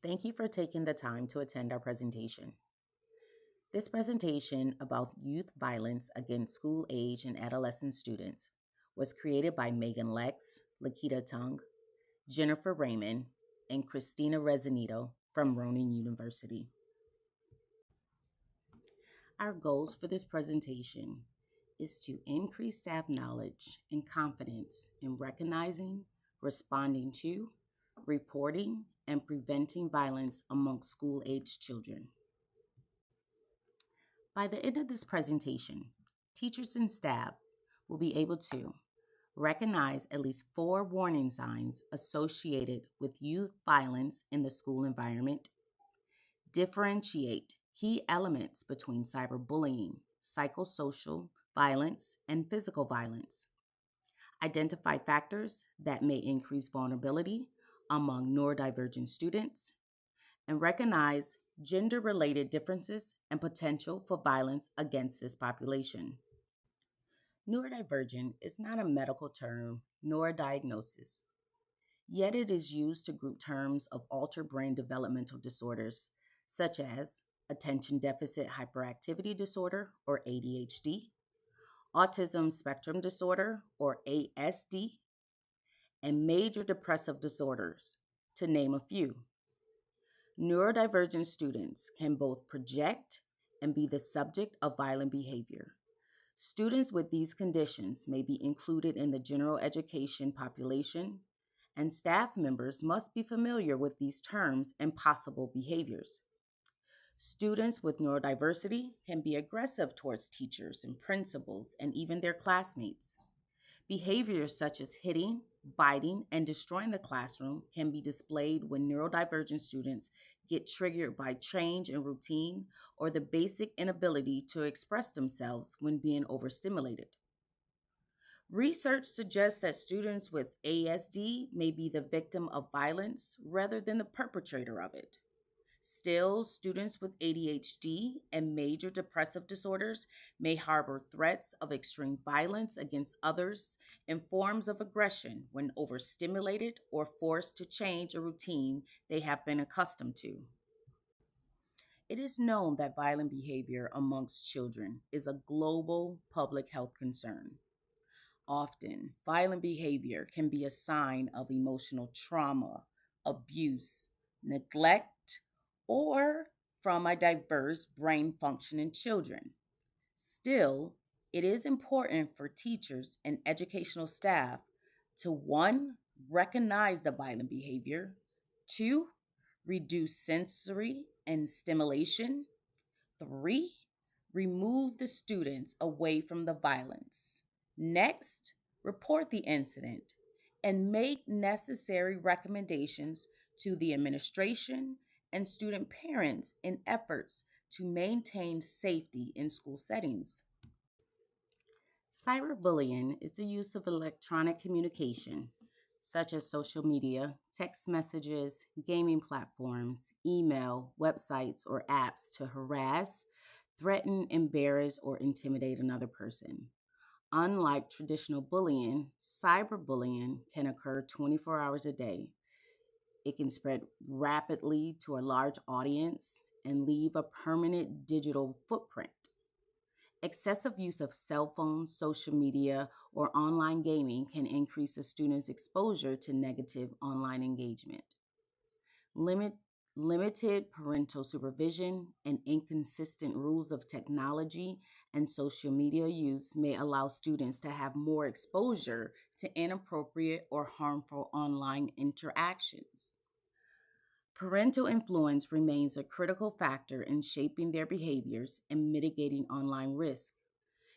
Thank you for taking the time to attend our presentation. This presentation about youth violence against school-age and adolescent students was created by Meghan Lakeatta Tonge, Jennifer Raymond, and Christina Rescinito from Rowan University. Our goals for this presentation is to increase staff knowledge and confidence in recognizing, responding to, reporting, and preventing violence among school-age children. By the end of this presentation, teachers and staff will be able to recognize at least 4 warning signs associated with youth violence in the school environment, differentiate key elements between cyberbullying, psychosocial violence, and physical violence, identify factors that may increase vulnerability among neurodivergent students, and recognize gender-related differences and potential for violence against this population. Neurodivergent is not a medical term nor a diagnosis, yet it is used to group terms of altered brain developmental disorders such as attention deficit hyperactivity disorder or ADHD, autism spectrum disorder or ASD, and major depressive disorders, to name a few. Neurodivergent students can both project and be the subject of violent behavior. Students with these conditions may be included in the general education population, and staff members must be familiar with these terms and possible behaviors. Students with neurodiversity can be aggressive towards teachers and principals and even their classmates. Behaviors such as hitting, biting, and destroying the classroom can be displayed when neurodivergent students get triggered by change in routine or the basic inability to express themselves when being overstimulated. Research suggests that students with ASD may be the victim of violence rather than the perpetrator of it. Still, students with ADHD and major depressive disorders may harbor threats of extreme violence against others and forms of aggression when overstimulated or forced to change a routine they have been accustomed to. It is known that violent behavior amongst children is a global public health concern. Often, violent behavior can be a sign of emotional trauma, abuse, neglect, or from a diverse brain function in children. Still, it is important for teachers and educational staff to 1, recognize the violent behavior, 2, reduce sensory and stimulation, 3, remove the students away from the violence. Next, report the incident and make necessary recommendations to the administration and student parents in efforts to maintain safety in school settings. Cyberbullying is the use of electronic communication, such as social media, text messages, gaming platforms, email, websites, or apps to harass, threaten, embarrass, or intimidate another person. Unlike traditional bullying, cyberbullying can occur 24 hours a day. It can spread rapidly to a large audience and leave a permanent digital footprint. Excessive use of cell phones, social media, or online gaming can increase a student's exposure to negative online engagement. Limit, Limited parental supervision and inconsistent rules of technology and social media use may allow students to have more exposure to inappropriate or harmful online interactions. Parental influence remains a critical factor in shaping their behaviors and mitigating online risk.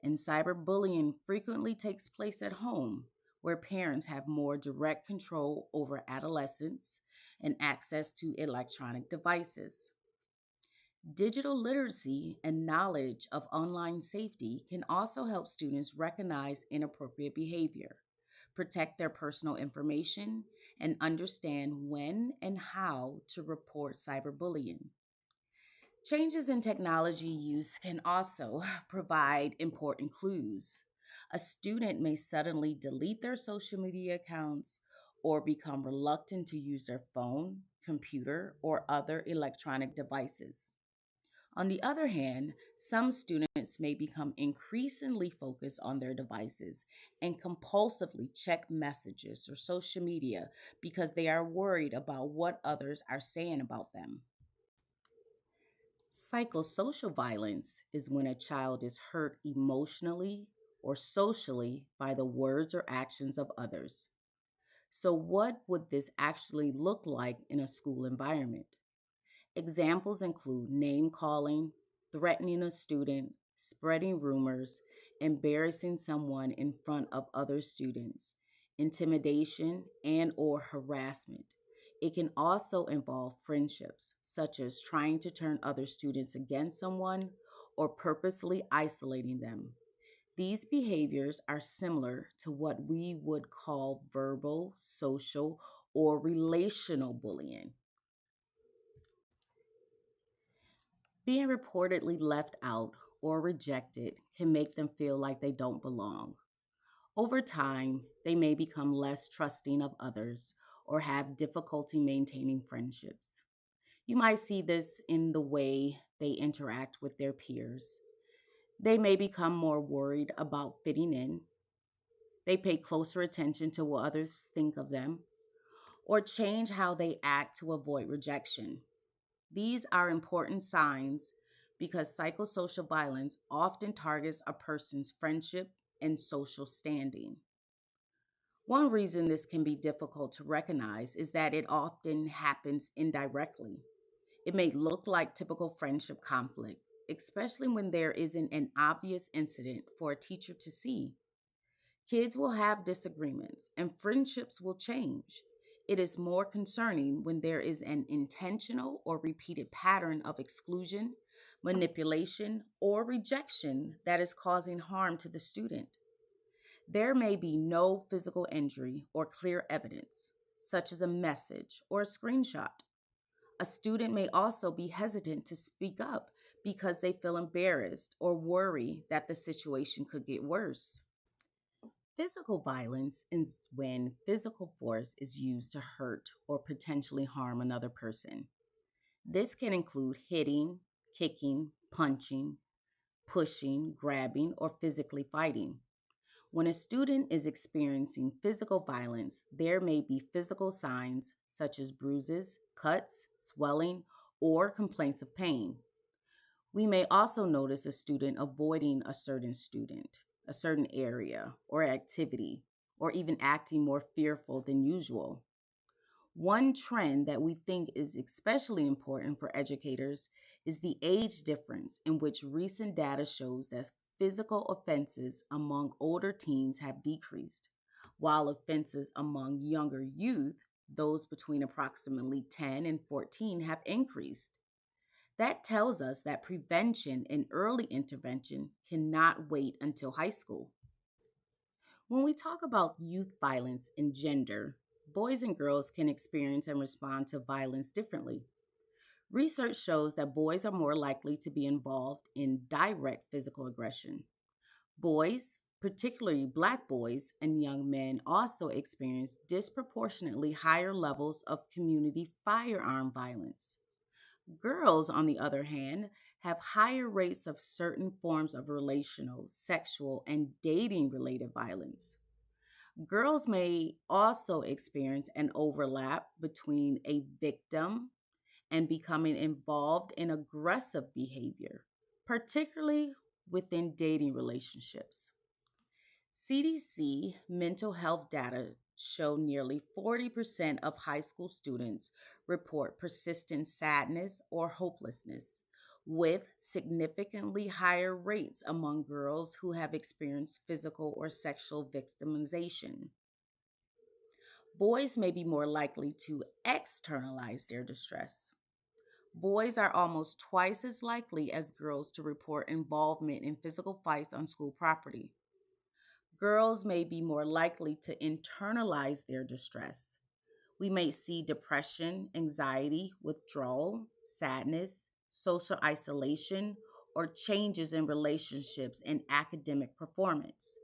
And cyberbullying frequently takes place at home, where parents have more direct control over adolescents and access to electronic devices. Digital literacy and knowledge of online safety can also help students recognize inappropriate behavior, protect their personal information, and understand when and how to report cyberbullying. Changes in technology use can also provide important clues. A student may suddenly delete their social media accounts or become reluctant to use their phone, computer, or other electronic devices. On the other hand, some students may become increasingly focused on their devices and compulsively check messages or social media because they are worried about what others are saying about them. Psychosocial violence is when a child is hurt emotionally or socially by the words or actions of others. So, what would this actually look like in a school environment? Examples include name calling, threatening a student, spreading rumors, embarrassing someone in front of other students, intimidation and or harassment. It can also involve friendships, such as trying to turn other students against someone or purposely isolating them. These behaviors are similar to what we would call verbal, social, or relational bullying. Being reportedly left out or rejected can make them feel like they don't belong. Over time, they may become less trusting of others or have difficulty maintaining friendships. You might see this in the way they interact with their peers. They may become more worried about fitting in. They pay closer attention to what others think of them or change how they act to avoid rejection. These are important signs because psychosocial violence often targets a person's friendship and social standing. One reason this can be difficult to recognize is that it often happens indirectly. It may look like typical friendship conflict, especially when there isn't an obvious incident for a teacher to see. Kids will have disagreements and friendships will change. It is more concerning when there is an intentional or repeated pattern of exclusion, manipulation, or rejection that is causing harm to the student. There may be no physical injury or clear evidence, such as a message or a screenshot. A student may also be hesitant to speak up because they feel embarrassed or worry that the situation could get worse. Physical violence is when physical force is used to hurt or potentially harm another person. This can include hitting, kicking, punching, pushing, grabbing, or physically fighting. When a student is experiencing physical violence, there may be physical signs such as bruises, cuts, swelling, or complaints of pain. We may also notice a student avoiding a certain area or activity, or even acting more fearful than usual. One trend that we think is especially important for educators is the age difference, in which recent data shows that physical offenses among older teens have decreased, while offenses among younger youth, those between approximately 10 and 14, have increased. That tells us that prevention and early intervention cannot wait until high school. When we talk about youth violence and gender, boys and girls can experience and respond to violence differently. Research shows that boys are more likely to be involved in direct physical aggression. Boys, particularly black boys and young men, also experience disproportionately higher levels of community firearm violence. Girls, on the other hand, have higher rates of certain forms of relational, sexual, and dating related violence. Girls may also experience an overlap between a victim and becoming involved in aggressive behavior, particularly within dating relationships. CDC mental health data show nearly 40% of high school students report persistent sadness or hopelessness, with significantly higher rates among girls who have experienced physical or sexual victimization. Boys may be more likely to externalize their distress. Boys are almost twice as likely as girls to report involvement in physical fights on school property. Girls may be more likely to internalize their distress. We may see depression, anxiety, withdrawal, sadness, social isolation, or changes in relationships and academic performance.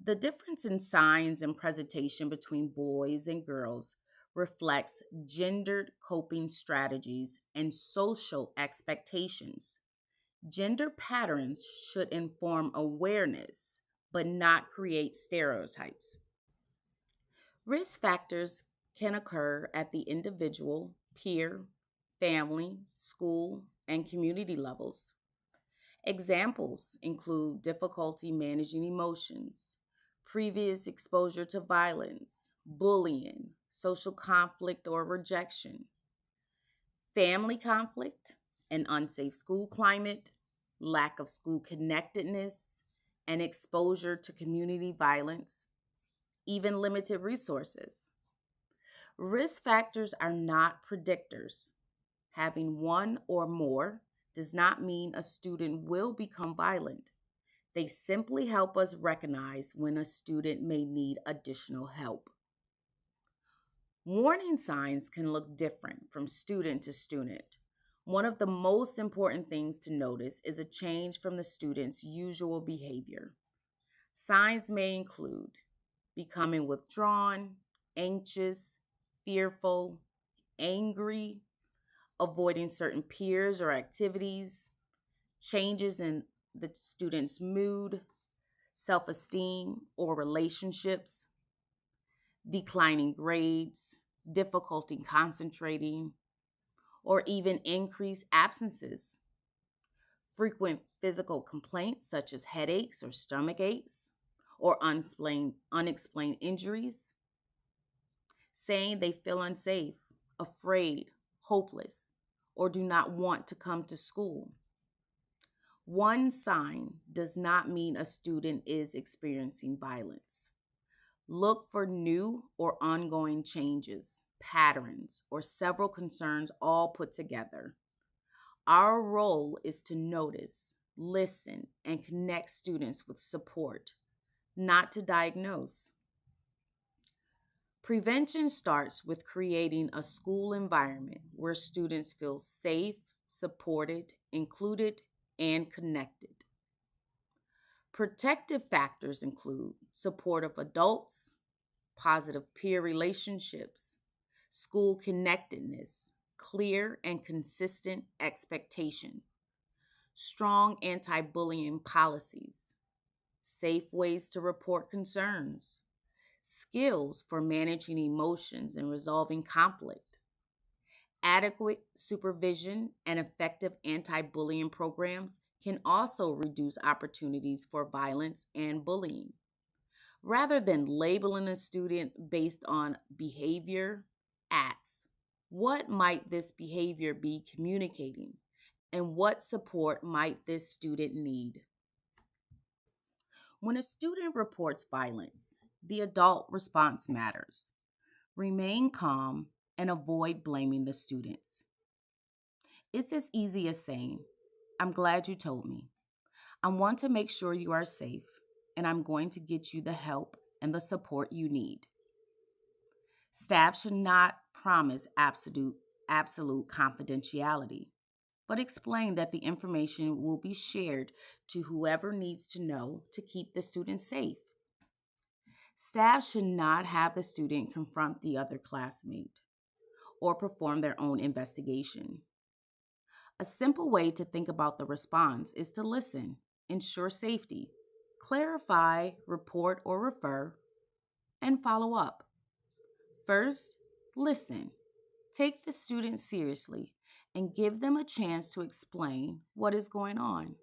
The difference in signs and presentation between boys and girls reflects gendered coping strategies and social expectations. Gender patterns should inform awareness, but not create stereotypes. Risk factors can occur at the individual, peer, family, school, and community levels. Examples include difficulty managing emotions, previous exposure to violence, bullying, social conflict or rejection, family conflict, an unsafe school climate, lack of school connectedness, and exposure to community violence, even limited resources. Risk factors are not predictors. Having one or more does not mean a student will become violent. They simply help us recognize when a student may need additional help. Warning signs can look different from student to student. One of the most important things to notice is a change from the student's usual behavior. Signs may include becoming withdrawn, anxious, fearful, angry, avoiding certain peers or activities, changes in the student's mood, self esteem, or relationships, declining grades, difficulty concentrating, or even increased absences, frequent physical complaints such as headaches or stomach aches, or unexplained injuries, saying they feel unsafe, afraid, hopeless, or do not want to come to school. One sign does not mean a student is experiencing violence. Look for new or ongoing changes, patterns, or several concerns all put together. Our role is to notice, listen, and connect students with support, not to diagnose. Prevention starts with creating a school environment where students feel safe, supported, included, and connected. Protective factors include supportive adults, positive peer relationships, school connectedness, clear and consistent expectation, strong anti bullying policies, safe ways to report concerns, skills for managing emotions and resolving conflict, adequate supervision, and effective anti bullying programs can also reduce opportunities for violence and bullying. Rather than labeling a student based on behavior, acts. What might this behavior be communicating? And what support might this student need? When a student reports violence, the adult response matters. Remain calm and avoid blaming the students. It's as easy as saying, I'm glad you told me. I want to make sure you are safe, and I'm going to get you the help and the support you need. Staff should not promise absolute confidentiality, but explain that the information will be shared to whoever needs to know to keep the student safe. Staff should not have the student confront the other classmate or perform their own investigation. A simple way to think about the response is to listen, ensure safety, clarify, report or refer, and follow up. First, listen. Take the student seriously and give them a chance to explain what is going on.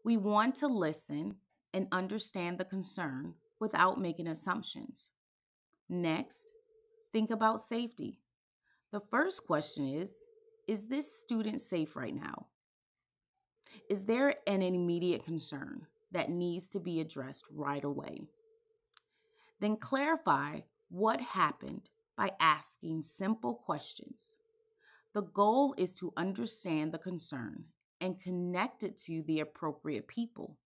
We want to listen and understand the concern without making assumptions. Next, think about safety. The first question is this student safe right now? Is there an immediate concern that needs to be addressed right away? Then clarify what happened by asking simple questions. The goal is to understand the concern and connect it to the appropriate people.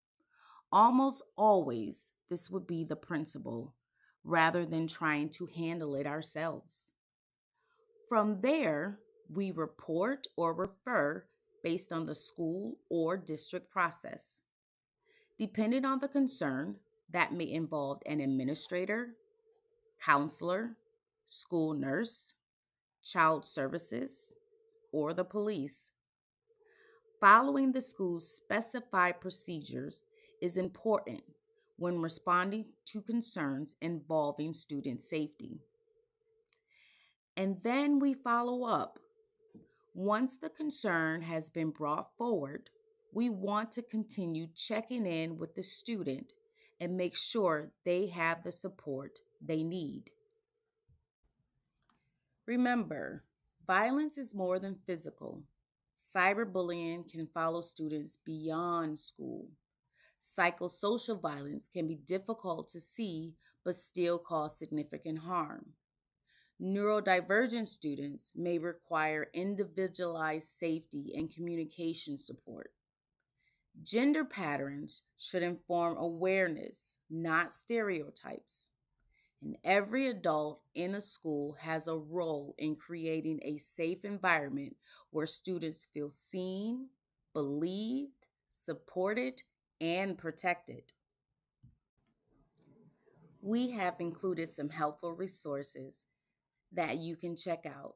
Almost always, this would be the principal rather than trying to handle it ourselves. From there, we report or refer based on the school or district process. Depending on the concern, That may involve an administrator, counselor, school nurse, child services, or the police. Following the school's specified procedures is important when responding to concerns involving student safety. And then we follow up. Once the concern has been brought forward, we want to continue checking in with the student and make sure they have the support they need. Remember, violence is more than physical. Cyberbullying can follow students beyond school. Psychosocial violence can be difficult to see but still cause significant harm. Neurodivergent students may require individualized safety and communication support. Gender patterns should inform awareness, not stereotypes. And every adult in a school has a role in creating a safe environment where students feel seen, believed, supported, and protected. We have included some helpful resources that you can check out.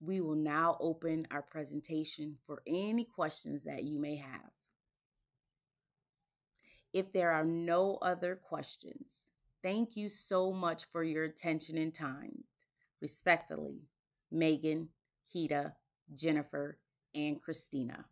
We will now open our presentation for any questions that you may have. If there are no other questions, thank you so much for your attention and time. Respectfully, Meghan, Keita, Jennifer, and Christina.